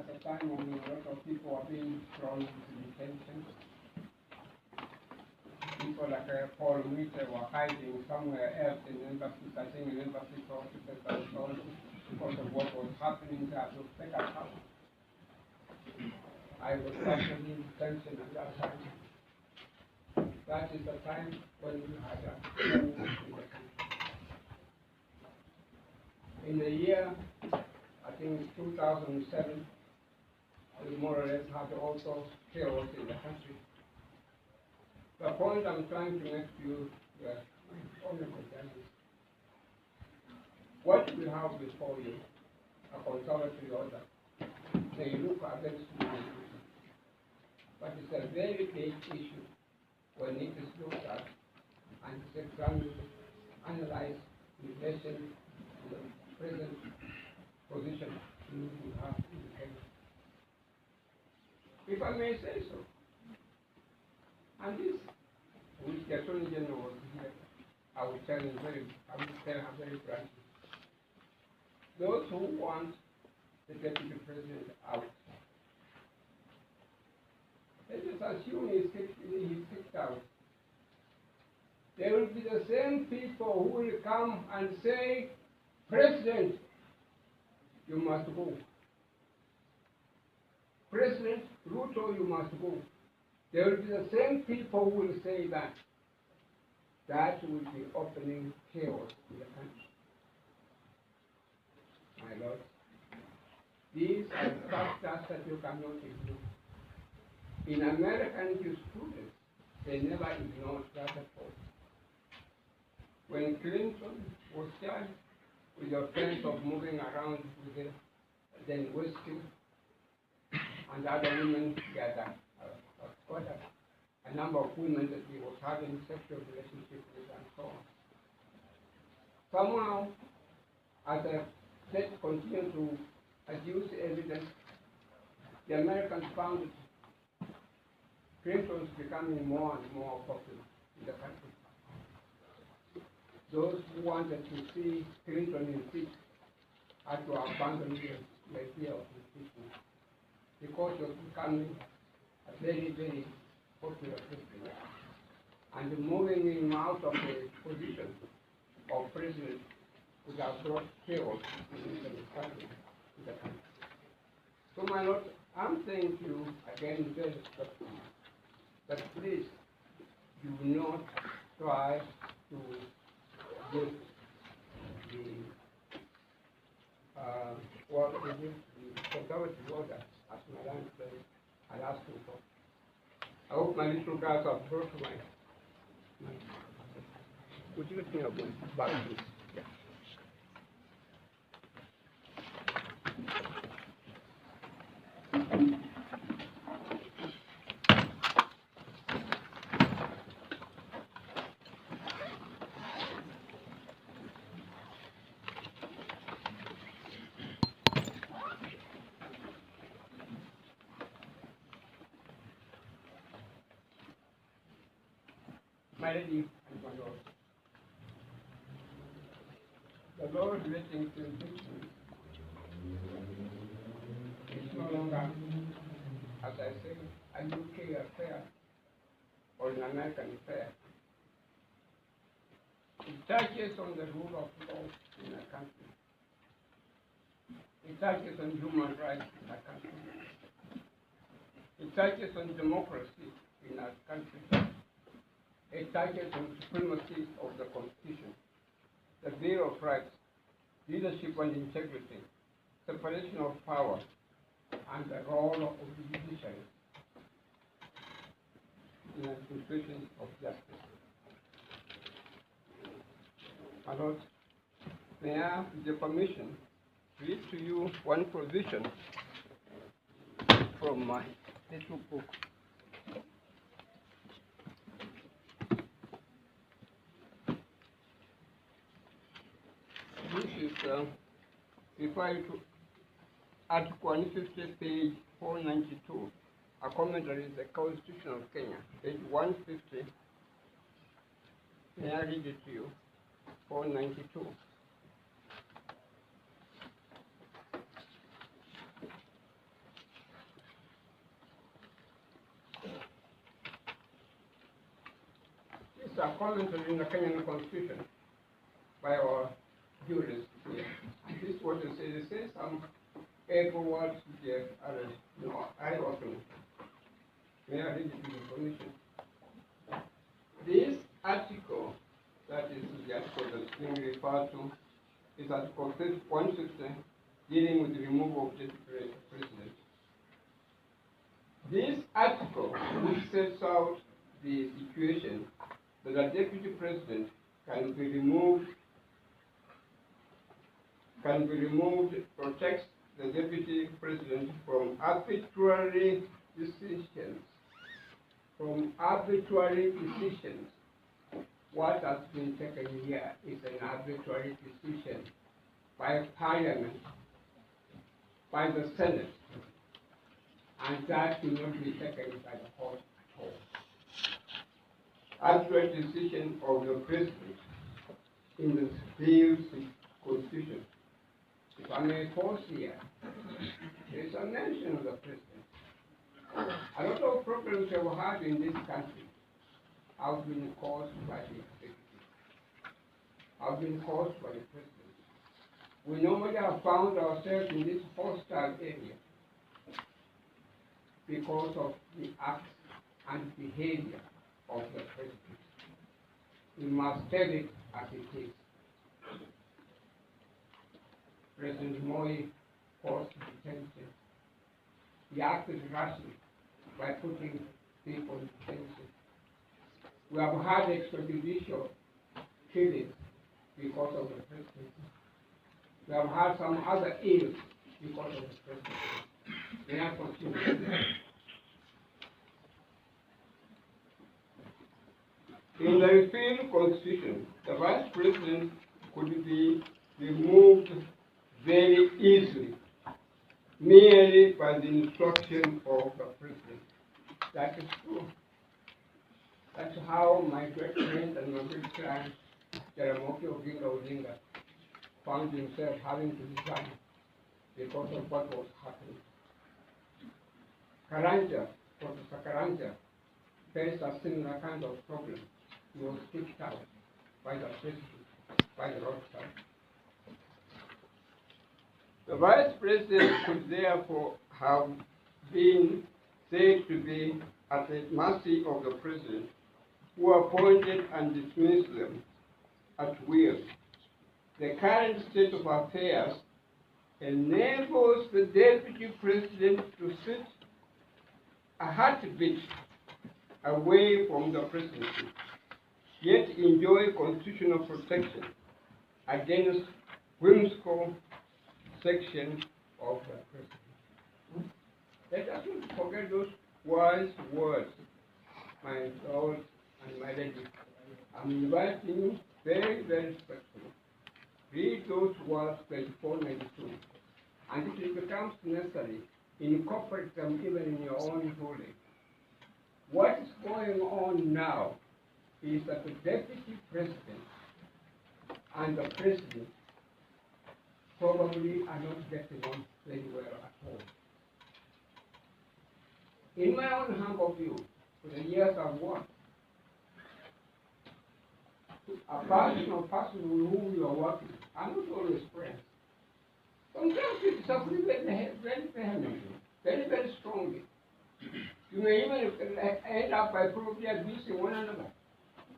at a time when a lot of people are being thrown into detention. People like Paul Witte were hiding somewhere else in embassies, I think in embassy offices and so on, because of what was happening there to take us out. I was personally in detention at that time. That is the time when we had a coup in the country. In the year, I think 2007, we more or less had also chaos in the country. The point I'm trying to make to you, my honorable journalists, what we have before you, a conservative order, may look a very small issue, but it's a very big issue when it is looked at and is examined, analyzed in relation to the present position we have in the country. If I may say so. And this, which the Attorney General was here, I will tell her very frankly. Those who want the Deputy President out, let us assume he's kicked out. There will be the same people who will come and say, President, you must go. President Ruto, you must go. There will be the same people who will say that. That will be opening chaos in the country. My Lord, these are factors that you cannot ignore. In American jurisprudence, they never ignored that at all. When Clinton was charged with the offense of moving around with then Westing and other women together, quite a number of women that he was having sexual relationships with and so on. Somehow, as the state continued to adduce evidence, the Americans found that Clinton was becoming more and more popular in the country. Those who wanted to see Clinton impeached had to abandon the idea of impeachment because it was becoming a very, very popular president. And moving him out of the position of president would have brought chaos in the country. So, my Lord, I'm saying to you again very respectfully that please do not try to get the conservative order, as Madame said, and asking for. I hope my little girls have brought my would you let me have one back, please? Yeah. My lady and my Lord, the Lord relating to impeachment is no longer, as I say, a UK affair or an American affair. It touches on the rule of law in a country. It touches on human rights in a country. It touches on democracy in a country. It touches on supremacy of the Constitution, the Bill of Rights, leadership and integrity, separation of power, and the role of the judiciary in administration of justice. My Lord, may I have the permission to read to you one provision from my little book. This is referred to Article 150, page 492, a commentary in the Constitution of Kenya, page 150. May I read it to you? 492. commented in the Kenyan Constitution by our jurists here. And this is what they say. They say some able words which are eye-opening. May I read it to the commission? This article, that is the article that's being referred to, is Article 160, dealing with the removal of deputy president. This article, which sets out the situation that a deputy president can be removed, protects the deputy president from arbitrary decisions. What has been taken here is an arbitrary decision by Parliament, by the Senate, and that cannot be taken by the court at all. Arbitrary decision of the president in the field constitution. If I may pause here, there is a mention of the president. A lot of problems we have had in this country have been caused by the executive, have been caused by the president. We normally have found ourselves in this hostile area because of the acts and behavior of the president. We must tell it as it is. President Moi caused detention. He acted rashly by putting people in detention. We have had extrajudicial killings because of the presidency. We have had some other ills because of the presidency. May I continue? In the repealed constitution, the vice president could be removed very easily, merely by the instruction of the president. That is true. That's how my great friend and my great client, Jaramogi Oginga Odinga, found himself having to resign because of what was happening. Karanja, Professor Karanja, faced a similar kind of problem. He was kicked out by the president, by the Rothschild. The vice president could therefore have been said to be at the mercy of the president, who appointed and dismissed them at will. The current state of affairs enables the deputy president to sit a heartbeat away from the presidency, yet enjoy constitutional protection against whimsical section of the president. Let us not forget those wise words, my lord and my lady. I'm inviting you very, very respectfully. Read those words 2492. And if it becomes necessary, incorporate them even in your own ruling. What is going on now is that the deputy president and the president probably are not getting on very well at all. In my own humble view, for the years I've worked, a person or person with whom you are working are not always friends. Sometimes you disagree very vehemently, very, very strongly. You may even end up by probably abusing one another,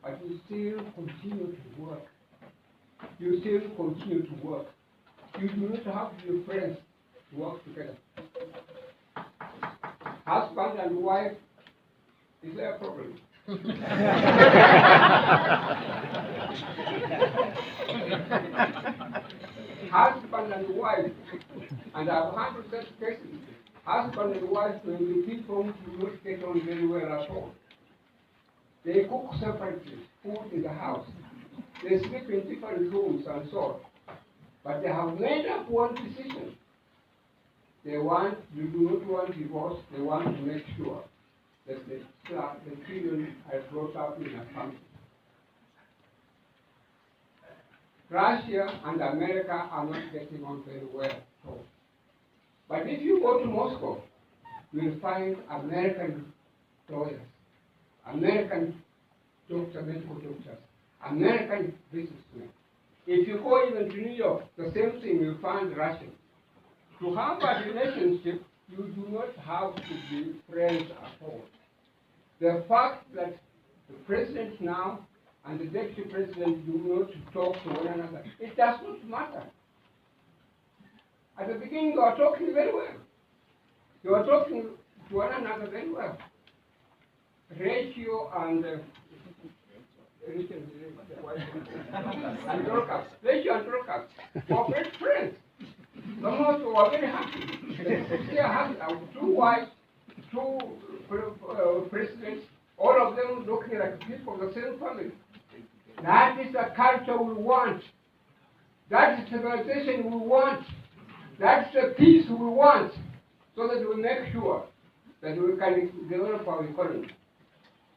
but you still continue to work. You still continue to work. You do not have to be friends to work together. Husband and wife, is there a problem? Husband and wife, and I've handled such cases. Husband and wife, when the people do not get on very well at all. They cook separately, food in the house. They sleep in different rooms and so on. But they have made up one decision. They do not want divorce, they want to make sure that the children are brought up in a family. Russia and America are not getting on very well. So. But if you go to Moscow, you will find American lawyers, American medical doctors, American businessmen. If you go even to New York, the same thing you find Russians. To have a relationship, you do not have to be friends at all. The fact that the president now and the deputy president do not talk to one another, it does not matter. At the beginning, you are talking very well. You are talking to one another very well. Ratio and Ratio and Dorcas were great friends. Somehow they were very happy. They had two wives, two presidents, all of them looking like people of the same family. That is the culture we want. That is civilization we want. That's the peace we want, so that we make sure that we can develop our economy.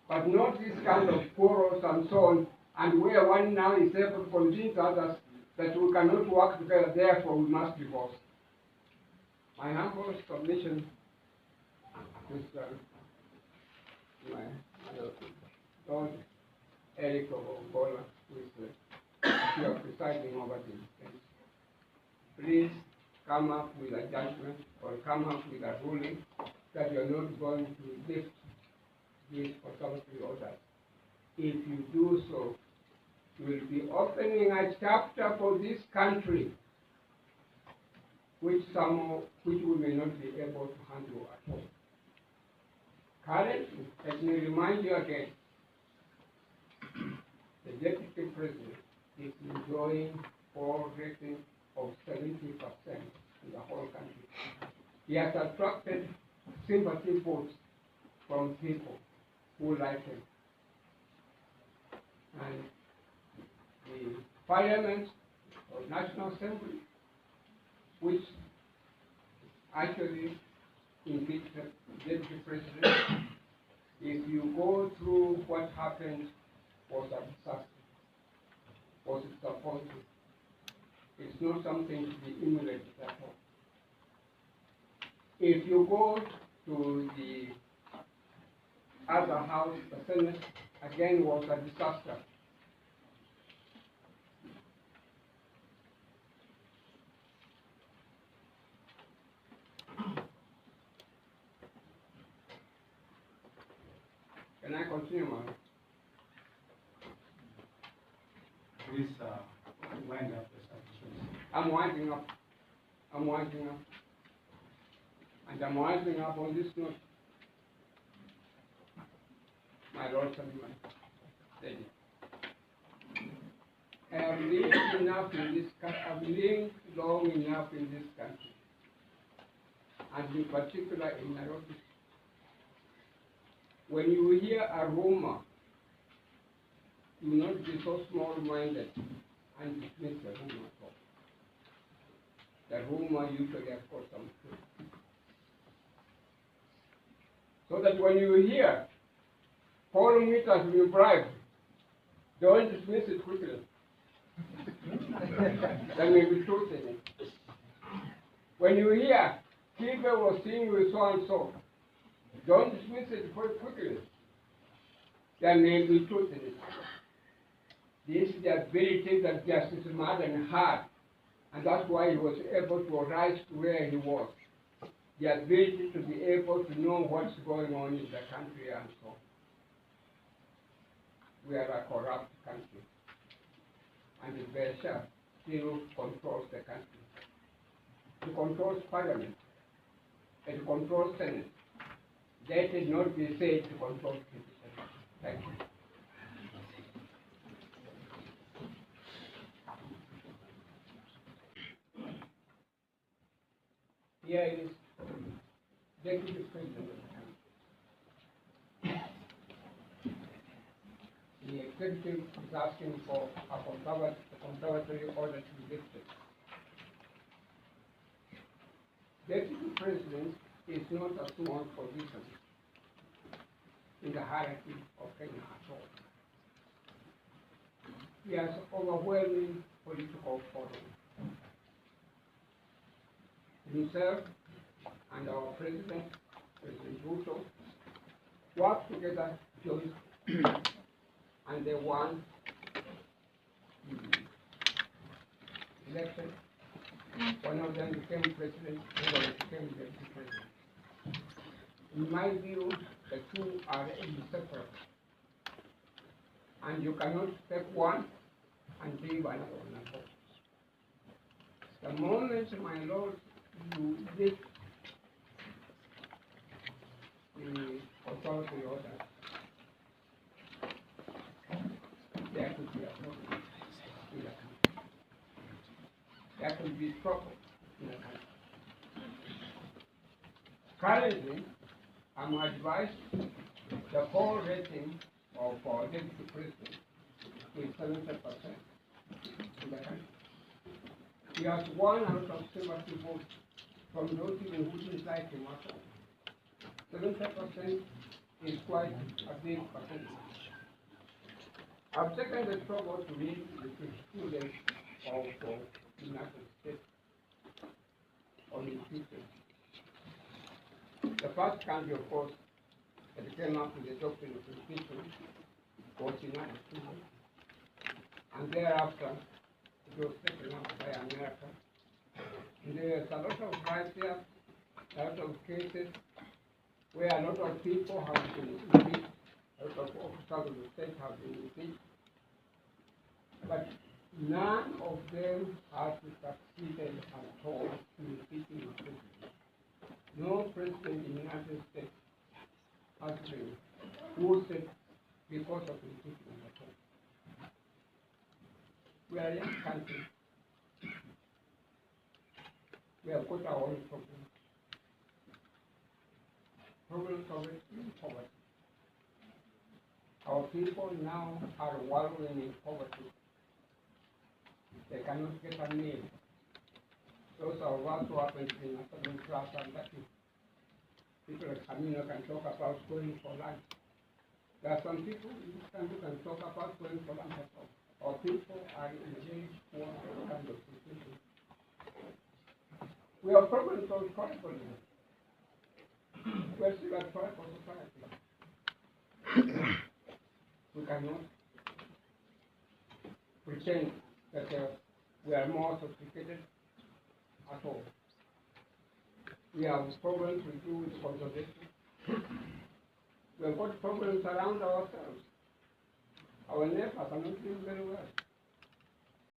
But not this kind of quarrels and so on, and where one now is able to convince others that we cannot work together, therefore we must divorce. My humble submission is my Lord Eric of Angola, who is you are presiding over this case. Please come up with a judgment or come up with a ruling that you're not going to lift this authority orders. If you do so, you will be opening a chapter for this country which we may not be able to handle at all. Currently, let me remind you again, the deputy president is enjoying poll rating of 70% in the whole country. He has attracted sympathy votes from people who like him. And the Parliament or National Assembly, which actually impeached the deputy president, if you go through what happened, was a disaster, was disappointing. It's not something to be emulated at all. If you go to the other house, the Senate, again was a disaster. Can I continue, Mark? Please wind up the submission. I'm winding up. I'm winding up. And I'm winding up on this note. My Lord Khaminwa, steady. I have lived enough in this country. I've lived long enough in this country, and in particular in Nairobi. When you hear a rumor, do not be so small-minded and dismiss the rumor at all. The rumor usually has got some truth. So that when you hear Paul meters will bribe, don't dismiss it quickly. There may be truth in it. When you hear people was seen with so and so, don't dismiss it quickly. There may be truth in it. This is the ability that Justice Martin had, and that's why he was able to rise to where he was. The ability to be able to know what's going on in the country and so on. We are a corrupt country, and the Besha still controls the country. It controls Parliament, it controls Senate. That is not be said to control citizens. Thank you. Here is Deputy President of the country. The executive is asking for a conservatory order to be lifted. Deputy President is not a small position in the hierarchy of Kenya at all. He has overwhelming political following. Himself and our President, President Ruto, work together jointly. and they won the election. One of them became president, the other became deputy president. In my view, the two are inseparable. And you cannot take one and leave another one at all. The moment, my lord, you lift the authority order, there could be a problem in the country. There could be trouble in the country. Currently, I'm advised the poll rating of deputy president is 70% in the country. He has 1 out of 70 votes from those even who dislike him at all. 70% is quite a big percentage. I've taken the trouble to read the students of the United States on the future. The first country, of course, that came up with the doctrine of impeachment was the United States. And thereafter, it was taken up by America. And there's a lot of rights here, a lot of cases where a lot of people have been impeached, a lot of officers of the state have been impeached. But none of them has succeeded at all in impeaching the president. No president in the United States has been voted because of impeachment at all. We are a young country. We have got our own problems. Problems of poverty. Our people now are wallowing in poverty. They cannot get a meal. Those are what happens in a certain class and that is. People like Khaminwa can talk about going for lunch. There are some people in this country can talk about going for lunch at all. Our people are in a very poor kind of situation. We have problems of tribal. We are still a tribal society. We cannot pretend that we are more sophisticated at all. We have problems to do with conservation. We have got problems around ourselves. Our neighbors are not doing very well.